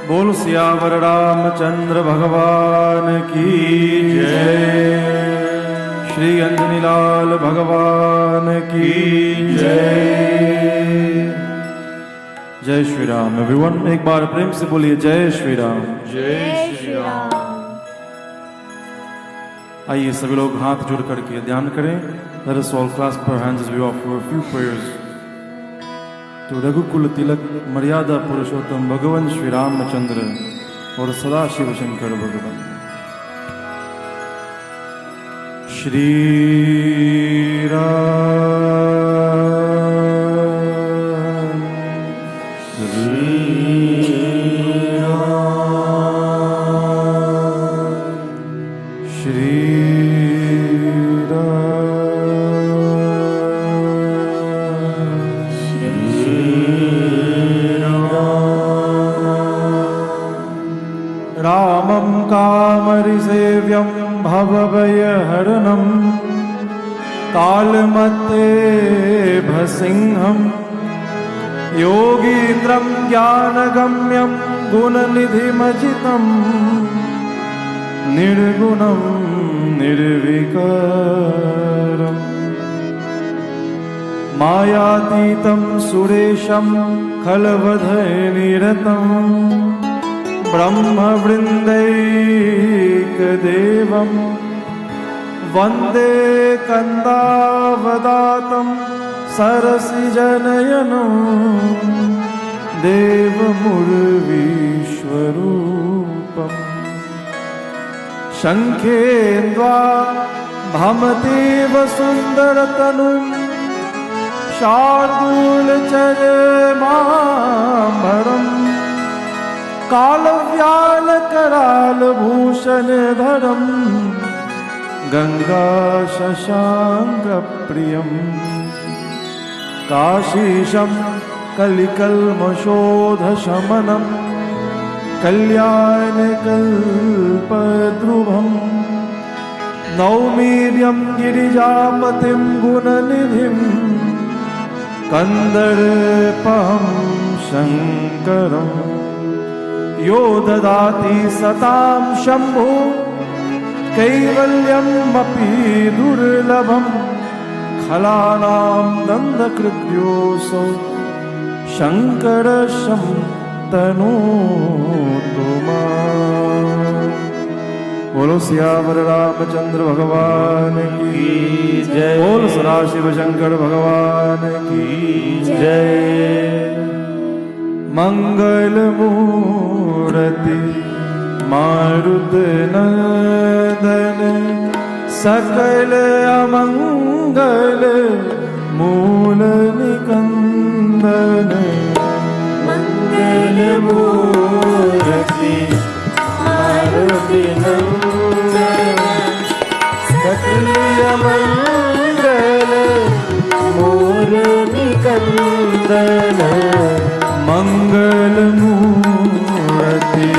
बोल सियावर रामचंद्र भगवान की जय। श्री अंजनी लाल भगवान की जय। जय श्री राम। एवरीवन एक बार प्रेम से बोलिए जय श्री राम। जय श्री राम। आइए सभी लोग हाथ जोड़ करके ध्यान करें। Let us all clasp our hands as we offer a few prayers to रघुकुल तिलक मर्यादा पुरुषोत्तम भगवान श्री रामचंद्र और सदा शिव शंकर भगवान। श्री राम श्री रामं कामरिसेव्यं भवभयहरणं कालमत्तेभसिंहं योगीन्द्रं ज्ञानगम्यं गुणनिधिमजितं निर्गुणं निर्विकारम् मायातीतं सुरेशं खलवधनिरतम् ब्रह्मवृन्दैकदेवं वन्दे कन्दावदातं सरसिजनयनं देवमुर्वीश्वरूपम् शङ्खेन्द्वा भमतेव सुन्दरतनुं शार्दूलचर्माम्बरम् कालव्यालकरालभूषणधरं गङ्गाशशाङ्कप्रियं काशीशं कलिकल्मषोधशमनं कल्याणकल्पद्रुवं नौमीर्यं गिरिजापतिं गुणनिधिं कन्दर्पं शङ्करम् यो ददाति सतां शम्भो कैवल्यमपि दुर्लभं खलानां नन्दकृत्योऽसौ शङ्करशं तनोतु माम्। बोलो सियावर रामचंद्र भगवान की जय। बोलो सदाशिव शंकर भगवान की जय। मंगल मूर्ति मारुत नंदन सकल अमंगल मूल निकंदन। मंगल मूर्ति मारुति नंदन सकल अमंगल मूल निकंदन। मंगल मूर्ति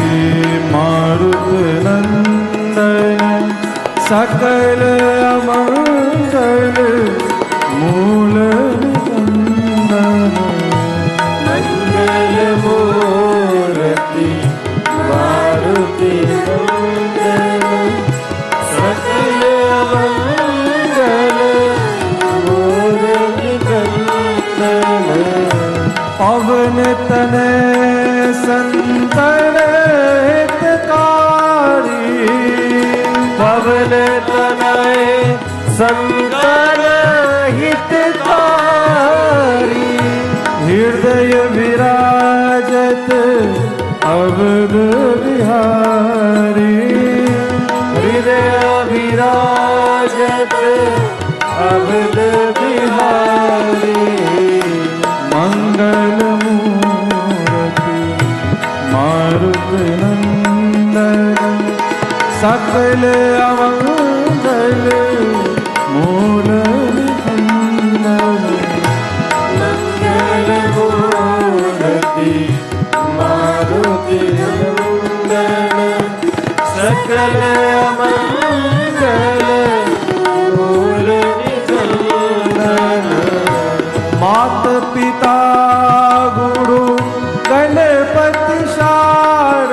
मारुत नंदन सकल अमंगल मूल निकंदन। मंगल मूर्ति मारुति नंदन सकल अमंगल मूल निकंदन। पवन तनय संतन हितकारी पवन तनय संतन हितकारी हृदय विराजत अवध बिहारी हृदय विराजत अवध बिहारी। मंगल मूर्ति मारुत नंदन सकल अमंगल मूल निकंदन। मंगल मूर्ति मारुति नंदन सकल अमंगल मूल निकंदन। मात पिता गुरु गणपति शारदा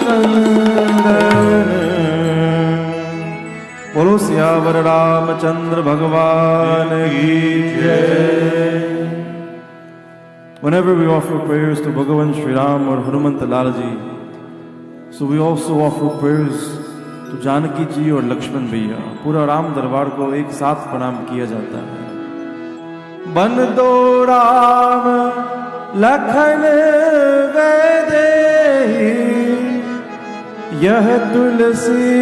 नंदन। बोलो सियावर रामचंद्र भगवान की जय। Whenever we offer prayers to Bhagavan Shri Ram or Hanuman Lal ji, so we also offer prayers to Janaki जी और लक्ष्मण भैया। पूरा राम दरबार को एक साथ प्रणाम किया जाता है। बन दो राम लखन वैदेही, यह तुलसी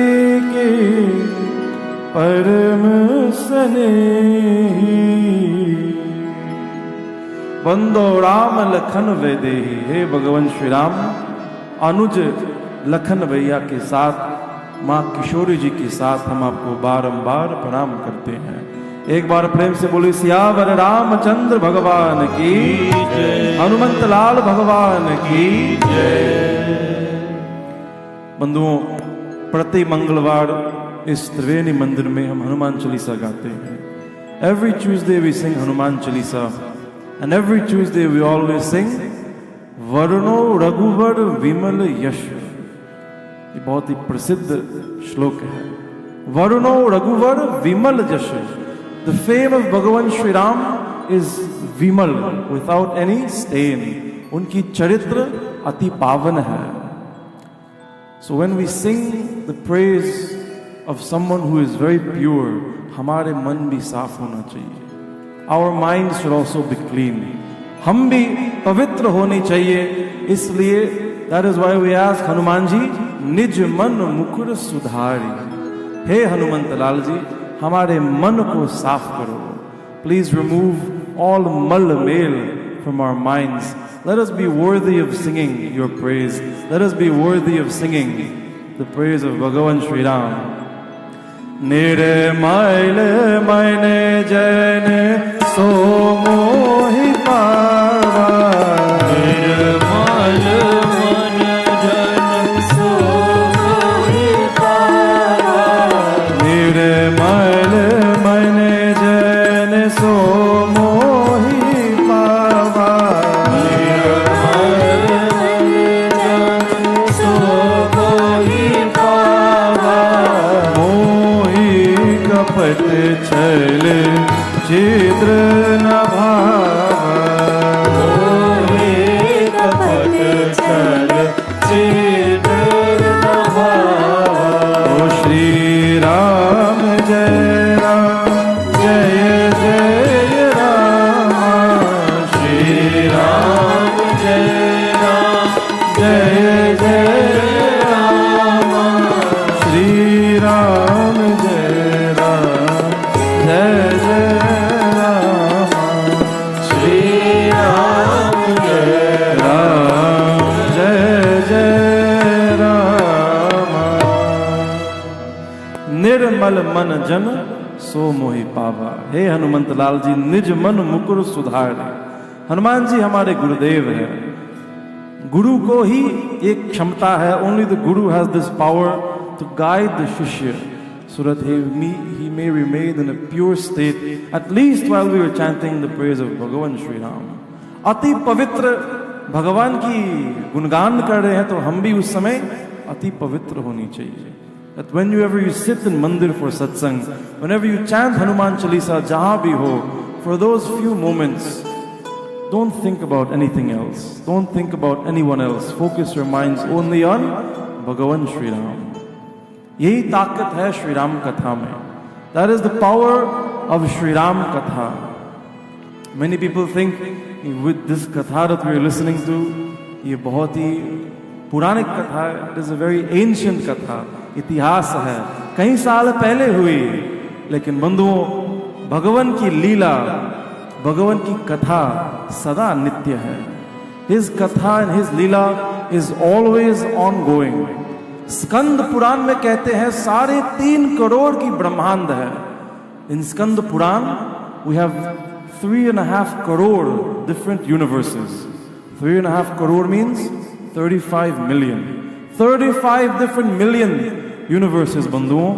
की परम स्नेही। बंदो राम लखन वैदेही, हे भगवान श्री राम अनुज लखन भैया के साथ, माँ किशोरी जी के साथ हम आपको बारंबार प्रणाम करते हैं। एक बार प्रेम से बोली सियावर रामचंद्र भगवान की जय, हनुमंत लाल भगवान की जय। बंधुओं, प्रति मंगलवार इस त्रिवेणी मंदिर में हम हनुमान चालीसा गाते हैं। Every Tuesday we sing Hanuman Chalisa and every Tuesday we always sing वरुणो रघुवर विमल यश। ये बहुत ही प्रसिद्ध श्लोक है। वरुणो रघुवर विमल यश। The fame of Bhagavan Shri Ram is vimal, without any stain. उनकी चरित्र अति पावन है। So when we sing the praise of someone who is very pure, हमारे मन भी साफ होना चाहिए। Our minds should also be clean. हम भी पवित्र होने चाहिए। इसलिए that is why we ask Hanuman ji निज मन मुकुर सुधारी। हे हनुमंत लाल जी, हमारे मन को साफ करो। Please remove all mal mail from our minds. Let us be worthy of singing your praise. Let us be worthy of singing the praise of Bhagavan Shri Ram. निर्मल मन जन सो मोहि पावा, निर्मल मन जन सो मोहि पावा, निर्मल मन जन सो मोहि पावा, निर्मल मन जन सो मोहि पावा। कपट छल चित्र न भावा, कपट छल चित्र न भावा। ओ श्री राम जय राम जय जय राम, श्री राम जय राम जय जय राम, श्री राम जय जय जय राम, श्री राम जय राम जय जय राम। निर्मल मन जन सो मोहि पावा। हे हनुमंत लाल जी, निज मन मुकुर सुधारे। हनुमान जी हमारे गुरुदेव हैं। गुरु को ही एक क्षमता है, only the guru has this power to guide the shishya so that he may remain in a pure state, at least while we were chanting the praise of Bhagavan Shri Ram. अति पवित्र भगवान की गुणगान कर रहे हैं तो हम भी उस समय अति पवित्र होनी चाहिए। That whenever you sit in mandir for satsang, whenever you chant Hanuman Chalisa, जहाँ भी हो, for those few moments, don't think about anything else. Don't think about anyone else. Focus your minds only on Bhagavan Shri Ram. यही ताकत है श्री राम कथा में। That is the power of Shri Ram Katha. Many people think with this katha that we are listening to, ये बहुत ही पुरानी कथा है। It is a very ancient कथा, इतिहास है, कई साल पहले हुई। लेकिन बंधुओं, भगवान की लीला, भगवान की कथा सदा नित्य है। His katha and his Leela is always ongoing. Skanda Purana में कहते हैं 3.5 करोड़ की ब्रह्मांड है। इन Skanda Purana we have 3.5 crore different universes. 3.5 crore means 35 million. 35 different million universes, बंधुओं।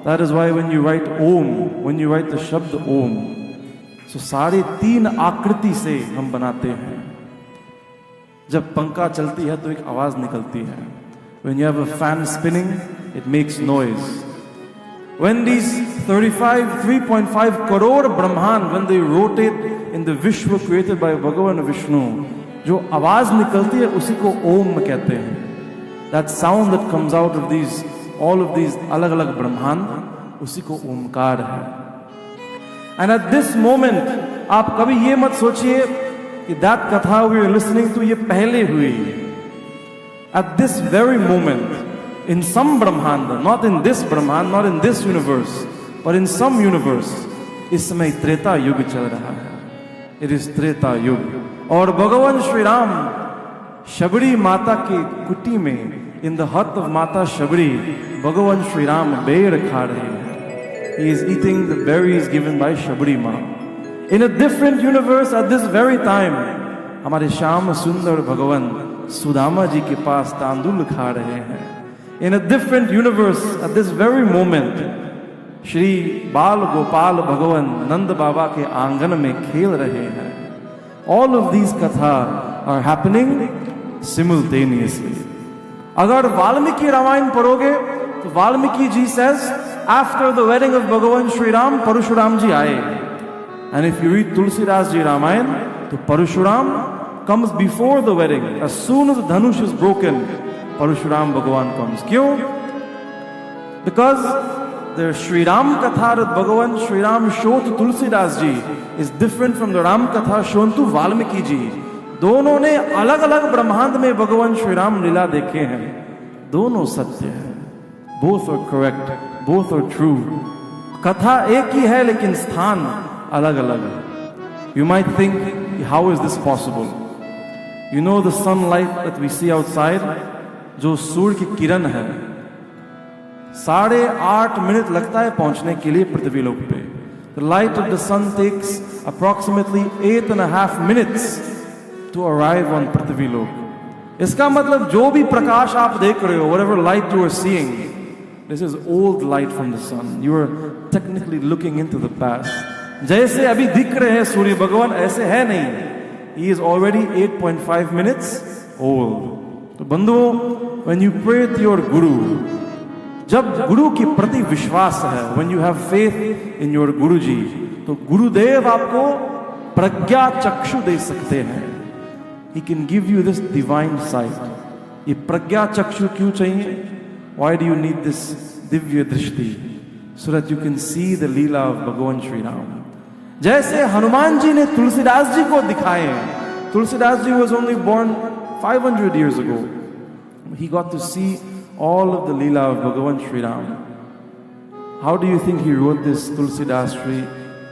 That is why when you write Om, when you write the शब्द Om, so 3.5 आकृति से हम बनाते हैं। जब पंखा चलती है तो एक आवाज निकलती है. When you have a fan spinning, it makes noise. When these 3.5 crore Brahman, when they rotate in the Vishwa created by Bhagavan Vishnu, जो आवाज निकलती है उसी को ओम कहते हैं. That sound that comes out of all of these अलग अलग ब्रह्मांड, उसी को ओमकार है. And at this moment, आप कभी ये मत सोचिए कि that कथा we are listening to ये पहले हुई. At this very moment, in some ब्रह्मांड, not in this ब्रह्मांड, not in this universe, but in some universe, इस समय त्रेता युग चल रहा है. It is त्रेता युग. और भगवान श्री राम शबरी माता की कुटी में, in the hut of माता शबरी, भगवान श्री राम बेर खा रहे हैं. He is eating the berries given by Shabri Ma. In a different universe, at this very time, हमारे श्याम सुंदर भगवान सुदामा जी के पास तांदुल खा रहे हैं. In a different universe, at this very moment, Shri बाल गोपाल भगवान नंद बाबा के आंगन में खेल रहे हैं. All of these katha are happening simultaneously. अगर वाल्मीकि रामायण पढ़ोगे तो Valmiki ji says, after the wedding of Bhagavan Shri Ram, Parashuram ji aaye. And if you read Tulsidas ji Ramayana, to Parashuram comes before the wedding. As soon as the dhanush is broken, Parashuram Bhagavan comes. Kyun? Because the Shri Ram Katha that Bhagavan Shri Ram showed to Tulsidas ji is different from the Ram Katha shown to Valmiki ji. दोनों ने अलग अलग ब्रह्मांड में भगवान श्री राम लीला देखे हैं. दोनों सत्य है. Both are correct. Both are true. कथा एक ही है लेकिन स्थान अलग अलग है. You might think, how is this possible? You know the sunlight that we see outside, जो सूर्य की किरण है, 8.5 मिनट लगता है पहुंचने के लिए पृथ्वी लोक पे. The light of the sun takes approximately 8.5 minutes to arrive on पृथ्वी लोक. इसका मतलब जो भी प्रकाश आप देख रहे हो, whatever light you are seeing, this is old light from the sun. You are technically looking into the past. जैसे अभी दिख रहे हैं सूर्य भगवान, ऐसे है नहीं. He is already 8.5 minutes old. तो बंधुओं, when you pray to your guru, जब गुरु के प्रति विश्वास है, when you have faith in your गुरु जी, तो गुरुदेव आपको प्रज्ञा चक्षु दे सकते हैं. He can give you this divine sight. ये प्रज्ञा चक्षु क्यों चाहिए? Why do you need this divya drishti? So that you can see the leela of Bhagavan Shri Ram. जैसे हनुमान जी ने तुलसीदास जी को दिखाए. Tulsidas ji was only born 500 years ago. He got to see all of the leela of Bhagavan Shri Ram. How do you think he wrote this Tulsidas Shri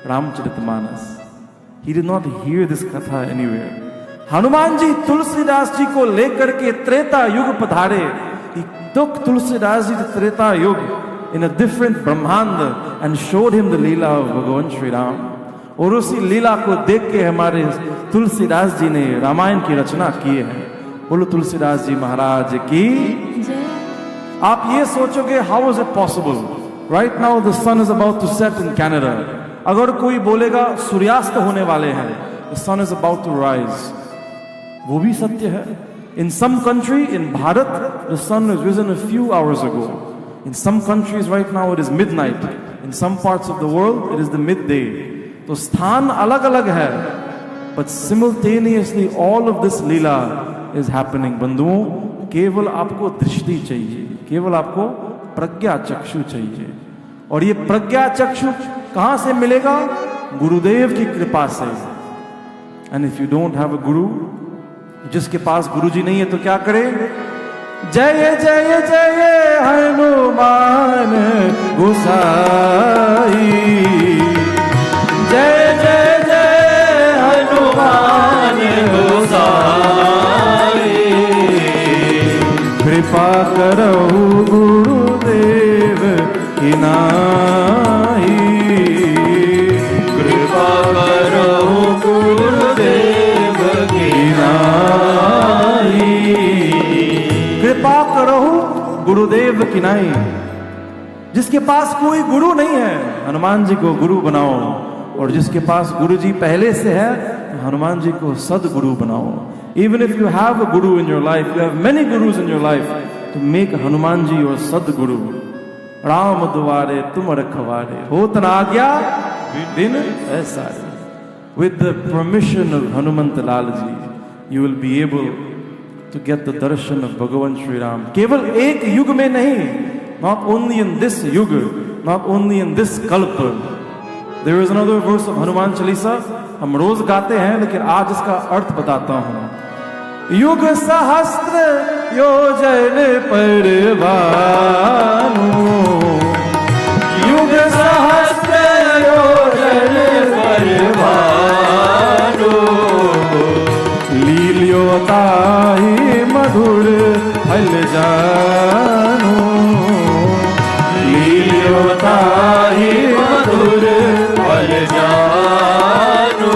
Ramcharitmanas? He did not hear this katha anywhere. Hanuman ji Tulsidas ji को लेकर के त्रेता युग पधारे. He took Tulsidas ji to Treta Yuga in a different Brahmanda and showed him the Leela of Bhagavan Shri Ram. और उसी लीला को देख के हमारे तुलसीदास जी ने रामायण की रचना की है. बोलो तुलसीदास जी महाराज की. आप ये सोचोगे, how is it possible? Right now the sun is about to set in Canada. अगर कोई बोलेगा सूर्यास्त होने वाले हैं, the sun is about to rise, वो भी सत्य है. In some country, in Bharat, the sun has risen a few hours ago. In some countries right now it is midnight. In some parts of the world it is the midday. तो स्थान अलग अलग है, but simultaneously all of this Leela is happening. बंधुओं, केवल आपको दृष्टि चाहिए, केवल आपको प्रज्ञा चक्षु चाहिए. और ये प्रज्ञा चक्षु कहां से मिलेगा? गुरुदेव की कृपा से. And if you don't have a guru, जिसके पास गुरुजी नहीं है तो क्या करे? जय जय जय हनुमान गोसाई, जय जय जय हनुमान गोसाई, कृपा करो गुरुदेव की नाई, कृपा करो गुरुदेव की नाई, कृपा करो गुरुदेव की नाई. जिसके पास कोई गुरु नहीं है, हनुमान जी को गुरु बनाओ. और जिसके पास गुरु जी पहले से है, हनुमान जी को सदगुरु बनाओ. Even if you have a guru in your life, you have many gurus in your life, to make Hanuman ji your Sadguru. Ram दुआरे तुम रखवारे हो तनाज्ञा बिन ऐसारे. With the permission of Hanumant Lal ji, you will be able to get the darshan of Bhagavan Shri Ram. केवल एक युग में नहीं, not only in this yuga, not only in this kalpa. There is another verse of Hanuman Chalisa, हम रोज गाते हैं, लेकिन आज इसका अर्थ बताता हूँ. युग सहस्त्र योजन पर भानु, युग सहस्त्र योजन पर भानु, लील्योताहि मधुर फल जानू, लील्योताहि मधुर फल जानू.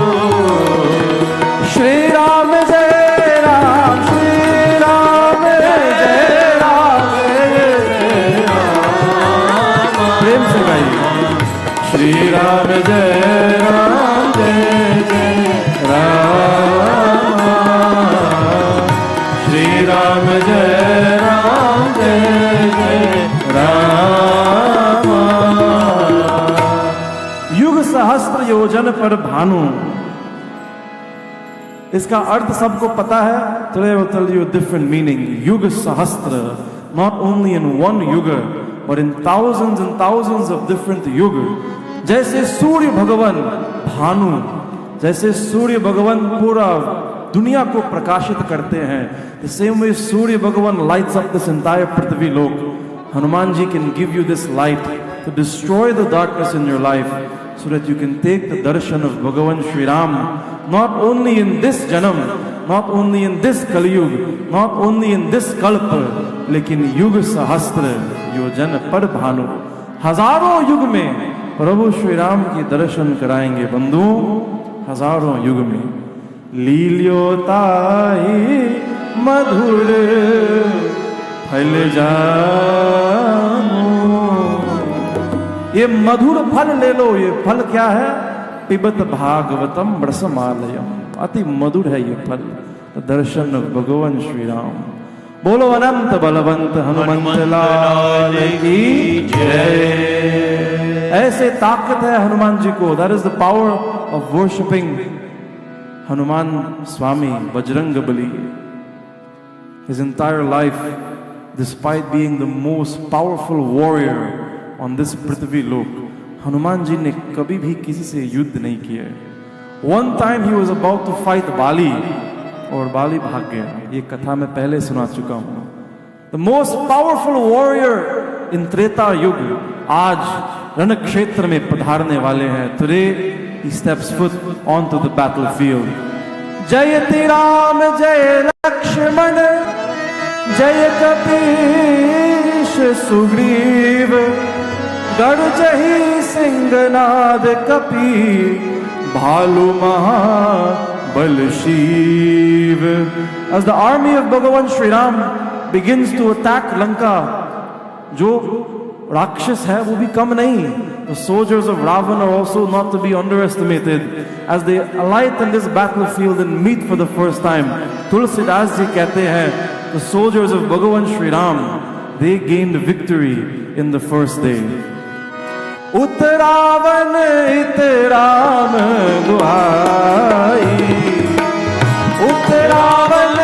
श्री राम जय राम, श्री राम जय राम, जय राम. प्रेम से गाइए. श्री राम जय राम, जय जय राम. श्री राम जय राम, जय जय राम. युग सहस्त्र योजन पर भानु. इसका अर्थ सबको पता है. Today I will tell you a different meaning. Yuga Sahasra, not only in one yuga, but in thousands and thousands of different yuga. जैसे सूर्य भगवान भानु, जैसे सूर्य भगवान पूरा दुनिया को प्रकाशित करते हैं, the same way सूर्य भगवान lights up this entire पृथ्वी लोक. Hanuman ji can give you this light to destroy the darkness in your life, so that you can take the darshan of Bhagavan Shri Ram, not only in this janam, not only in this Kaliyug, not only in this kalpa, लेकिन युग सहस्त्र योजन पर भानु. हजारों युग में प्रभु श्री राम की दर्शन कराएंगे बंधु, हजारों युग में. लील्योताहि मधुर फल जानू. ये मधुर फल ले लो. ये फल क्या है? पिबत भागवतम रसमालयम. अति मधुर है ये फल. दर्शन भगवान श्री राम. बोलो अनंत बलवंत हनुमंत लाल की जय. ऐसे ताकत है हनुमान जी को. That is the power of worshipping Hanuman Swami Bajrang Bali. His entire life, despite being the most powerful warrior on this Prithvi Lok, Hanuman ji ने कभी भी किसी से युद्ध नहीं किया. One time he was about to fight Bali, और बाली भाग गया. ये कथा मैं पहले सुना चुका हूं. The most powerful warrior in Treta युग आज रण क्षेत्र में पधारने वाले हैं. Today he steps foot onto the battlefield. जयति राम जय लक्ष्मण, जय कपीश सुग्रीव, गर्जहि सिंहनाद कपी, भालु महाबल Shiv. As the army of Bhagavan Shri Ram begins to attack Lanka, जो राक्षस है वो भी कम नहीं. The soldiers of Ravan are also not to be underestimated. As they alight in this battlefield and meet for the first time, Tulsidas ji कहते हैं, the soldiers of Bhagavan Shri Ram, they gained victory in the first day. उत्तरावन इतराम गुहाई, उत्तरावन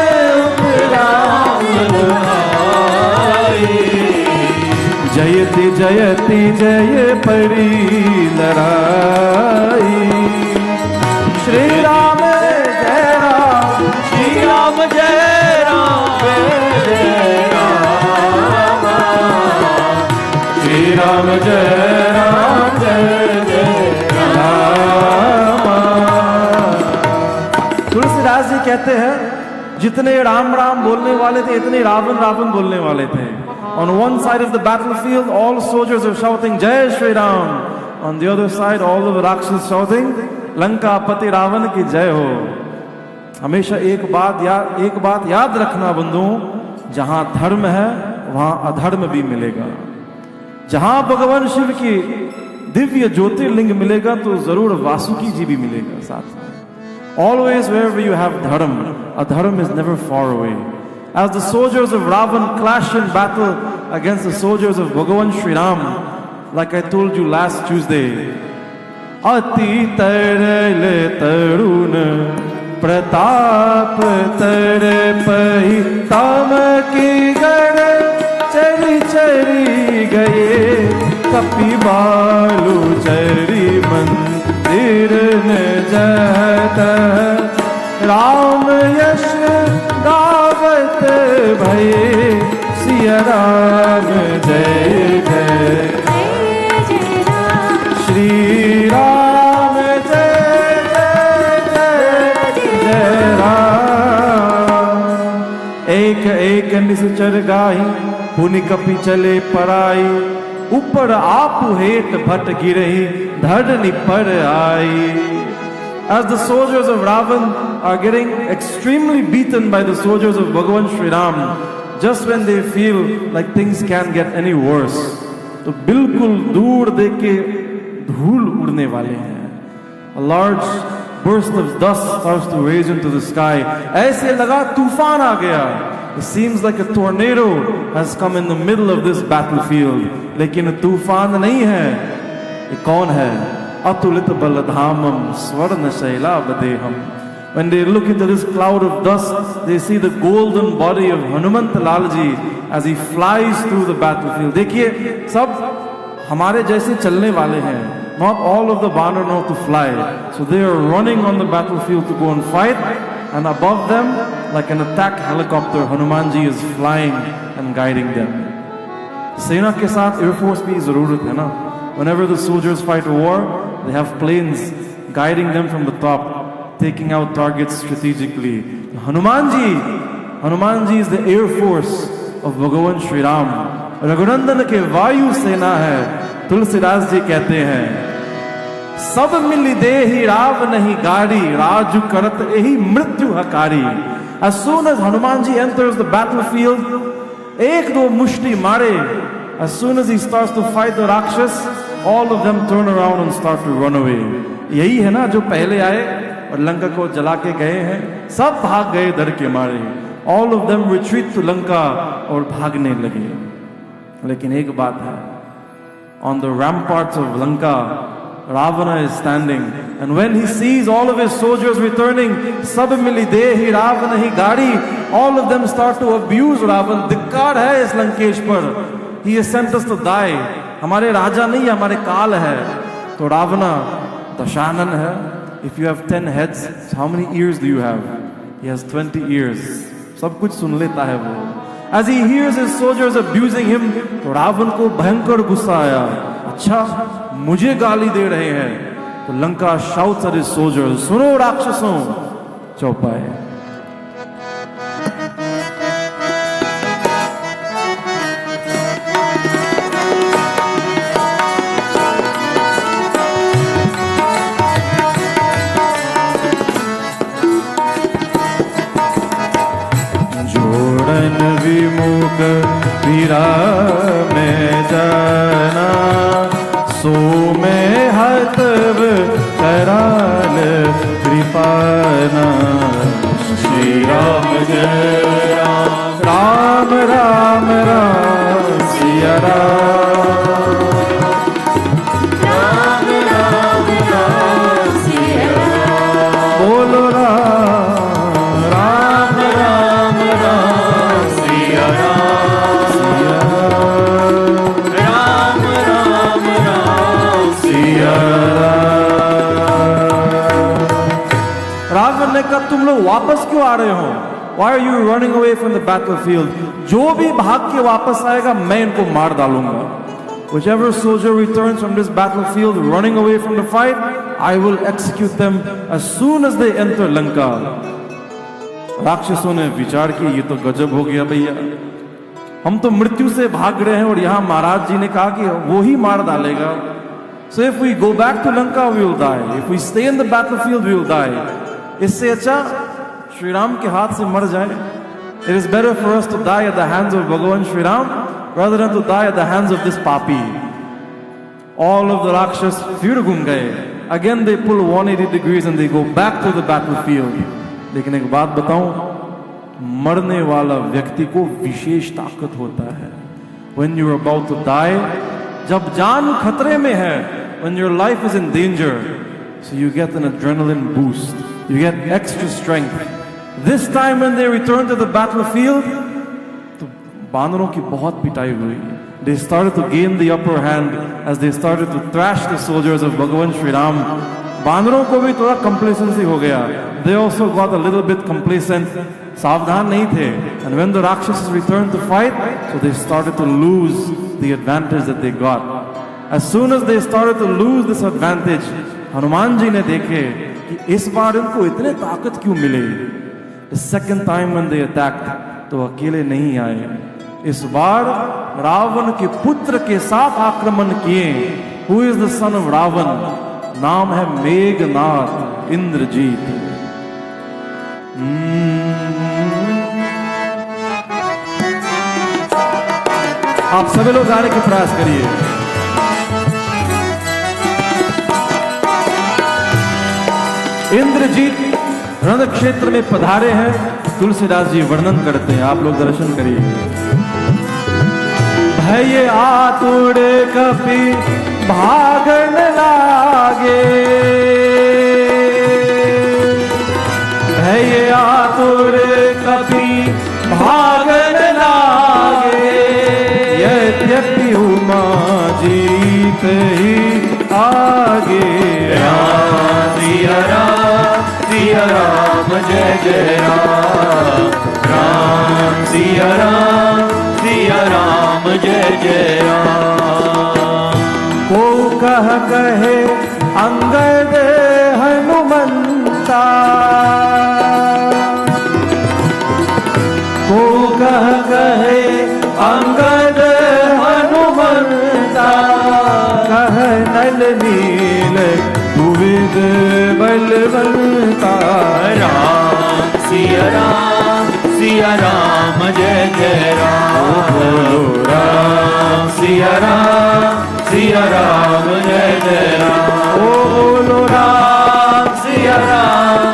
उत्तराम गुहाई, जयति जयति जय परी लड़ाई. श्री राम जय राम, श्री राम जय राम, जय राम, श्री राम जय राम, जय जय राम. तुलसीदास जी कहते हैं, जितने राम राम बोलने वाले थे, इतने रावण रावण बोलने वाले थे. On one side of the battlefield, all soldiers are shouting Jai Shri Ram. On the other side, all of the Rakshas shouting Lanka Pati Ravan की जय हो. हमेशा एक बात याद रखना बंधुओं, जहां धर्म है वहां अधर्म भी मिलेगा. जहां भगवान शिव की दिव्य ज्योतिर्लिंग मिलेगा तो जरूर वासुकी जी भी मिलेगा साथ में. Always wherever you have dharma, adharma is never far away. As the soldiers of Ravan clash in battle against the soldiers of Bhagavan Sri Ram, like I told you last Tuesday, Ati tarale tarun pratap tare pahi tam ki gad chari chari gaye kapi balu chari mandir ne jata Ram yash गावत भये सिया राम जय जय श्री राम जय जय जय राम एक एक निश्चर गाई पुनि कपि चले पराई ऊपर आप हेत भट गिरही धरनी पर आई As the soldiers of Ravan are getting extremely beaten by the soldiers of Bhagavan Sri Ram, just when they feel like things can't get any worse, तो बिल्कुल दूर देख के धूल उड़ने वाले हैं. A large burst of dust starts to raise into the sky. ऐसे लगा तूफान आ गया. It seems like a tornado has come in the middle of this battlefield. लेकिन तूफान नहीं है. ये कौन है? Atulit baladhamam swarna shailabadeham. When they look into this cloud of dust, they see the golden body of Hanuman Lalji as he flies through the battlefield. देखिए, सब हमारे जैसे चलने वाले हैं. Not all of the Banar know to fly. So they are running on the battlefield to go and fight. And above them, like an attack helicopter, Hanumanji is flying and guiding them. सेना के साथ Air Force भी ज़रूरत है ना. Whenever the soldiers fight a war, they have planes guiding them from the top, taking out targets strategically. Hanumanji is the Air Force of Bhagavan Sri Ram. Raghunandan के वायु सेना है. तुलसीदास जी कहते हैं, सब मिली देहि राव नहीं गाड़ी, राजु करत एहि मृत्यु हकारी. As soon as Hanumanji enters the battlefield, एक दो मुष्टि मारे. As soon as he starts to fight the Rakshas, all of them turn around and start to run away. यही है ना जो पहले आए और लंका को जला के गए हैं, सब भाग गए डर के मारे. All of them retreat to Lanka और भागने लगे. लेकिन एक बात है, on the ramparts of Lanka, Ravana is standing, and when he sees all of his soldiers returning, sab mili dehi Ravana hi gadi, all of them start to abuse Ravan. धिक्कार है इस लंकेश पर. He has sent us to die. हमारे राजा नहीं है, हमारे काल है. तो रावणा दशानन है. If you have 10 heads, how many ears do you have? He has 20 ears. सब कुछ सुन लेता है वो. As he hears his soldiers abusing him, तो रावण को भयंकर गुस्सा आया. अच्छा, मुझे गाली दे रहे हैं. तो Lanka shouts at his soldiers, सुनो राक्षसों, चौपाए. विमुख पीरा में जाना, सो में हतव कराल कृपाना. श्री राम जय राम, राम राम राम सिया राम, राम राम राम सिया राम. बोलो राम राम राम राम सिया राम, राम राम राम सिया राम. रावण ने कहा, तुम लोग वापस क्यों आ रहे हो? Why are you running away from the battlefield? जो भी भाग के वापस आएगा मैं इनको मार डालूंगा. Whichever soldier returns from this battlefield running away from the fight, I will execute them as soon as they enter Lanka. राक्षसों ने विचार किया, ये तो गजब हो गया भैया. हम तो मृत्यु से भाग रहे हैं और यहाँ महाराज जी ने कहा कि वो ही मार डालेगा. So if we go back to Lanka, we will die. If we stay in the battlefield, we will die. इससे अच्छा श्री राम के हाथ से मर जाए. It is better for us to die at the hands of Bhagavan Sri Ram rather than to die at the hands of this papi. All of the Rakshas फिर घूम गए. Again they pull 180 degrees and they go back to the battlefield. लेकिन एक बात बताऊं, मरने वाला व्यक्ति को विशेष ताकत होता है। When you're about to die, जब जान खतरे में है, when your life is in danger, so you get an adrenaline boost, you get extra strength. This time when they return to the battlefield, तो बानरों की बहुत पिटाई हुई। They started to gain the upper hand as they started to thrash the soldiers of Bhagavan Shri Ram. बानरों को भी थोड़ा complacency हो गया। They also got a little bit complacent. सावधान नहीं थे। And when the Rakshasas returned to fight, so they started to lose the advantage that they got. As soon as they started to lose this advantage, Hanuman ji ने देखे कि इस बार इनको इतने ताकत क्यों मिले। The second time when they attacked, तो अकेले नहीं आए। इस बार रावण के पुत्र के साथ आक्रमण किए। Who is the son of Ravan? नाम है मेघनाद, इंद्रजीत। आप सभी लोग गाने के प्रयास करिए। इंद्रजीत रण क्षेत्र में पधारे हैं। तुलसीदास जी वर्णन करते हैं, आप लोग दर्शन करिए। भय आतुर कपि भागन लागे, भय आतुर कपि भागन लागे, यद्यपि उमा जीत ही आगे। राम सिया राम जय जय राम, राम सिया राम जय जय राम। को कहे अंगद हनुमंता, को कहे अंगद हनुमंता, कह नल नील दुविध बलवंता। राम सिया राम जय जय राम, राम सिया राम जय जय राम। ओ बोलो राम सिया राम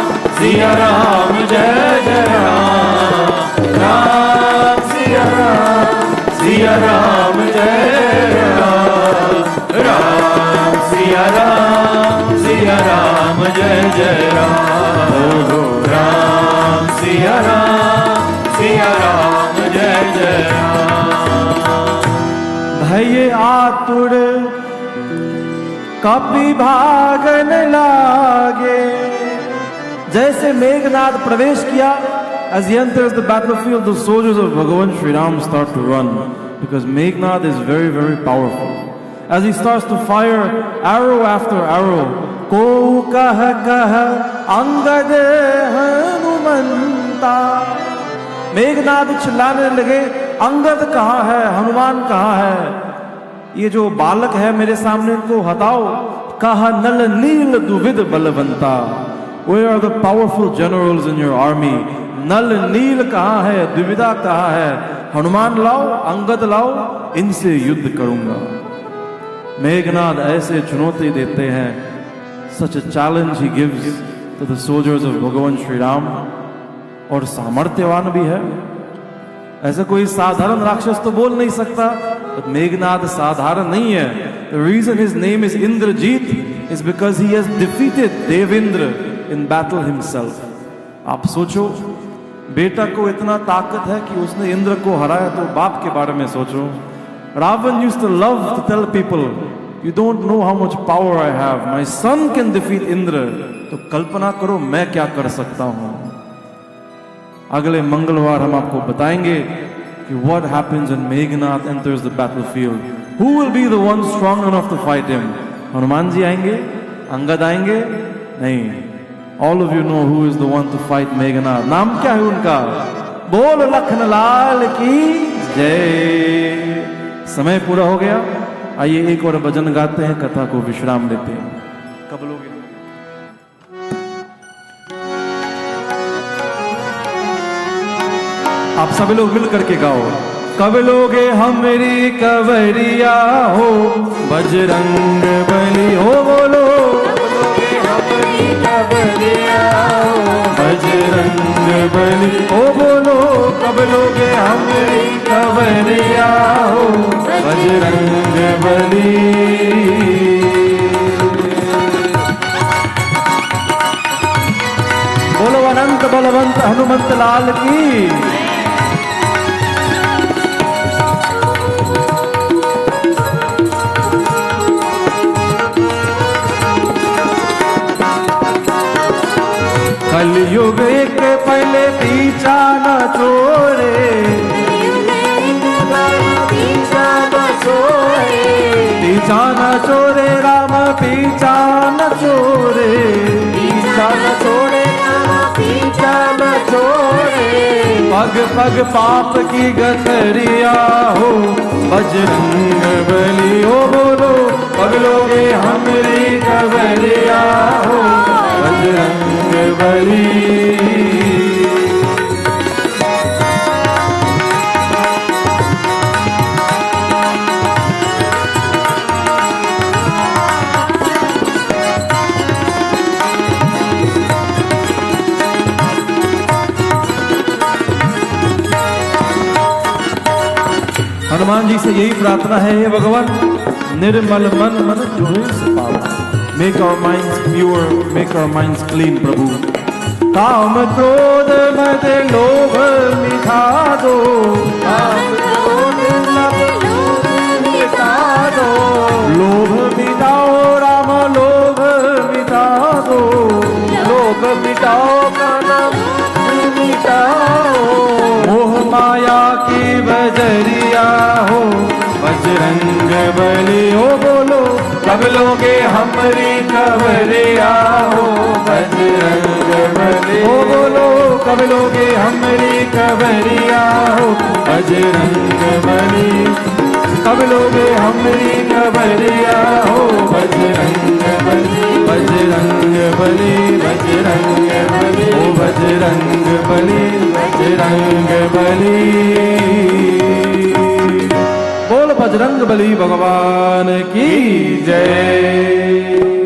जय जय राम, राम सिया राम जय राम, राम सिया राम जय जय राम, राम सिया राम जय जय राम। भय आतुर कपि भागन लागे। जैसे मेघनाद प्रवेश किया, as he enters the battlefield, the soldiers of Bhagavan Shri Ram start to run, because Meghnad is very, very powerful. As he starts to fire arrow after arrow, ko kah angad hanumanta, Meghnad चिल्लाने लगे, अंगद कहाँ है, हनुमान कहाँ है, ये जो बालक है मेरे सामने इनको हटाओ। कहा नल नील दुविध बलवंता, Where are the powerful generals in your army? नल नील कहाँ है, द्विविधा कहाँ है, हनुमान लाओ, अंगद लाओ, इनसे युद्ध करूंगा। मेघनाद ऐसे चुनौती देते हैं, such a challenge he gives to the soldiers of भगवान श्री राम, और सामर्थ्यवान भी है। ऐसा कोई साधारण राक्षस तो बोल नहीं सकता, but मेघनाद साधारण नहीं है। The reason his name is Indrajit is because he has defeated Devendra in battle himself. आप सोचो, बेटा को इतना ताकत है कि उसने इंद्र को हराया, तो बाप के बारे में सोचो। Ravan used to love to tell people, you don't know how much power I have. My son can defeat Indra. तो कल्पना करो मैं क्या कर सकता हूँ। अगले मंगलवार हम आपको बताएंगे कि what happens when Meghnad enters the battlefield. Who will be the one strong enough to fight him? Hanuman ji आएंगे, अंगद आएंगे? नहीं। All of you know who is the one to fight Meghnad. नाम क्या है उनका? बोल लखन लाल की जय। समय पूरा हो गया, आइए एक और भजन गाते हैं, कथा को विश्राम देते हैं। कब लोगे? आप सभी लोग मिल करके गाओ। कब लोगे हमारी कवरिया हो, बजरंग बली हो, बोलो खबरिया हो बजरंग बली ओ बोलो कब लोगे हमारी खबरिया हो बजरंग बली। बोलो अनंत बलवंत हनुमंत लाल की। कलयुग एक पहले पीछा न छोड़े पीछा न छोड़े पीछा न छोड़े राम पीछा न छोड़े पीछा न छोड़े पीछा न छोड़े पग पग पाप की गठरिया हो बजरंग बली ओ बोलो पगलोगे हमरी खबरिया हो बजरंग बली। हनुमान जी से यही प्रार्थना है हे भगवान निर्मल मन मन जोड़े पावा make our minds pure make our minds clean प्रभु। काम क्रोध मद लोभ मिटा दो काम क्रोध मद लोभ मिटा दो लोभ मिटाओ राम लोभ मिटा दो लोभ मिटाओ कलम मिटाओ मोह माया की बजरिया हो बजरंग बली ओ बोलो कब लोगे हमारी खबरिया हो बजरंग बली ओ बोलो कब लोगे हमारी खबरिया हो बजरंग बली कब लोगे हमारी खबरिया हो बजरंग बली बजरंग बली बजरंग बली ओ बजरंग बली बजरंग बली। बोल बजरंग बली भगवान की जय।